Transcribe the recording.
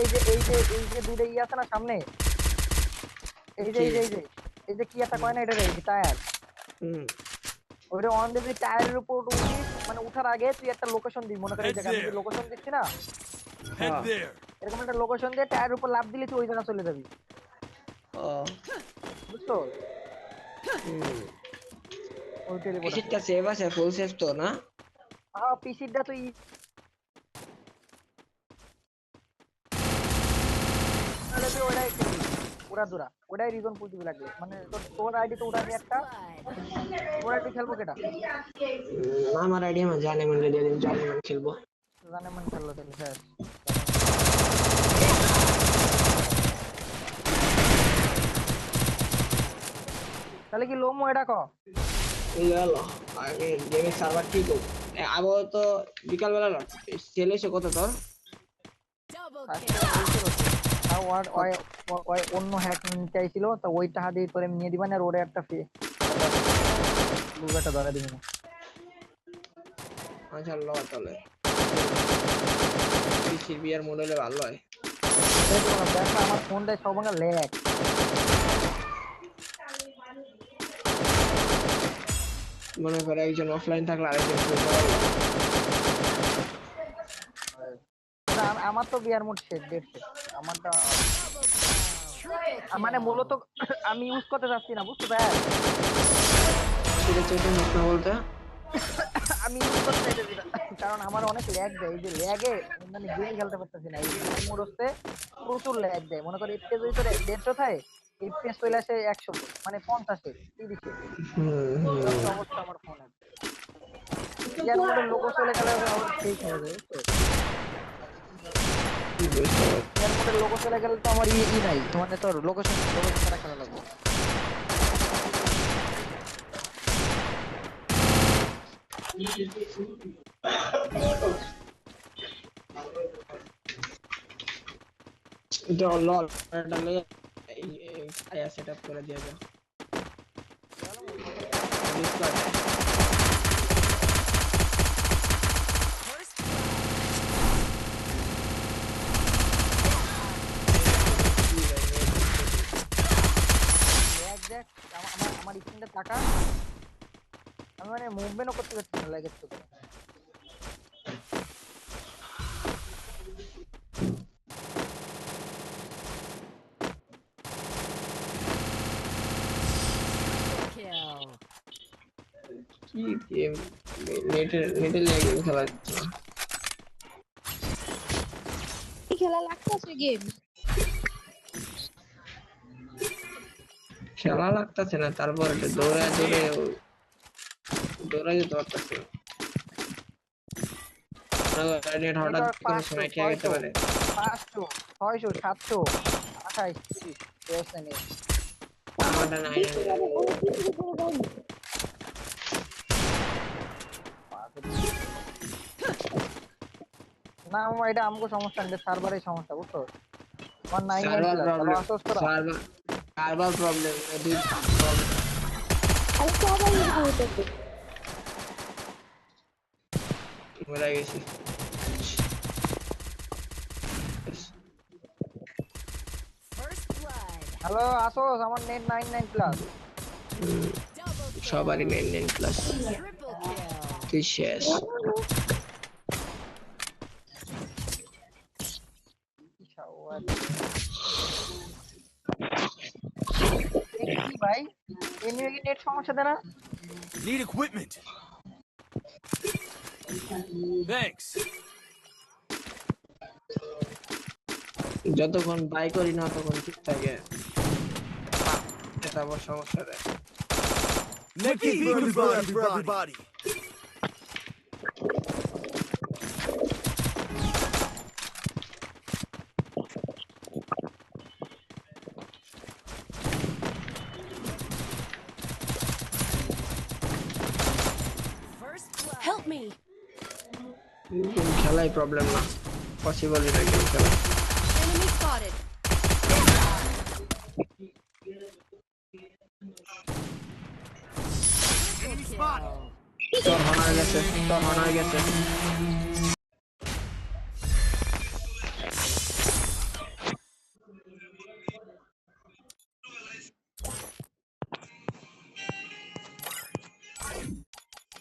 এই যে দুইটা আছে না সামনে, এই যে কি একটা কয় না এটা রে টায়ার। ওইটা অন দিবি টায়ারের উপর উঠিস, মানে উঠার আগে তুই একটা লোকেশন দিবি, মনে কর এই জায়গা আমি যে লোকেশন দিচ্ছি না, এরকম একটা লোকেশন দিয়ে টায়ারের উপর লাফ দিলে তুই ওই জায়গা চলে যাবি। বুঝছো? ওই টেলিপোর্ট আছে। পিসিটা সেভ আছে, ফুল সেভ তো না? হ্যাঁ পিসিটা তুই তাহলে তুই ওটাই খেলবি পুরা দূরা, ওটাই রিজন ফুল দিবি লাগবে, মানে তোর আইডি তো উঠাবি একটা, তোর আইডি খেলবো কেটা? আমার আইডিয়া আমি জানি, মানে জানি মানে খেলবো। জানে মান খেললো তাহলে শেষ। তাহলে কি লোমো এটা ক গেলো আগে গেমের সার্ভার ঠিক হোক। আবার তো বিকাল বেলা সেল এসে কত তোর? অন্য হ্যাক চাইছিল তো ওই টাকা দিয়ে তোরে নিয়ে দিবেন, আর ওরে একটা একটা ধরে দিবি না। আচ্ছা ল তাহলে পিসির বিয়ার মডেলে ভালো হয়। দেখ আমার ফোনটায় সব ল্যাগ। মনে করে একজন অফলাইন থাকলে আরেকজন আমার তো বিয়ার মোড শেষ, ডেট শেষ আমারটা, মানে মূলত আমি ইউজ করতে চাচ্ছি না, বুঝছো ভাই? বলতে আমি ইউজ করতে চাইতেছি না, কারণ আমার অনেক ল্যাগ দেয়, এই যে ল্যাগে মানে গেম খেলতে পারতেছি না। এই গেম মোড হচ্ছে প্রচুর ল্যাগ দেয়, মনে করি এফপিএস যদি তোর 150 থাকে, এফপিএস চলে আসে 100, মানে 50-এ 30-এ। অবস্থা আমার ফোনের ইয়ার মোডের লোগো চলে গেলে আবার ঠিক হয়ে যাবে, বুঝছো? ইয়ার মোডের লোগো চলে গেলে তো আমার নাই, মানে তোর লোকেশন ছাড়া খেলা লাগবে। সেটআপ করে দিয়ে দাও। আমার স্ক্রিনটা টাকা আমি মানে মুভমেন্টও করতে পারছি না লাগের তো। কি গেম নেটে গেম খেলা খেলা লাগতেছে গেম, খেলা লাগতেছে না, তারপর দৌড়ায় যেতে পারতেছে নেট হঠাৎ কোনো সময় খেয়ে যেতে পারে। 500 600 700 28 30 ব্যবস্থা নেই। আমারটা নাই না আমার এটা আমগো সমস্যা নেই, সার্ভারের সমস্যা, বুঝছো? আমার 9 সার্ভার প্রবলেম, আসোস করা সার্ভার প্রবলেম দুই প্রবলেম আর সবাই বলতেছে মরে গেছি। হ্যালো আসোস, আমার নেট 99 প্লাস। সবারই 99 প্লাস। তুই শেষ। কি ভাই এমনি কি নেট সমস্যা দেয় না? Need equipment. Thanks. যতক্ষণ বাই করি না ততক্ষণ ঠিক থাকে, এটা আবার সমস্যা দেয়। Make it everybody for everybody. Help me. খেলাই প্রবলেম না, পসিবল না গেম খেলা। Enemy spotted. Enemy spotted. তোর হয়ে গেছে।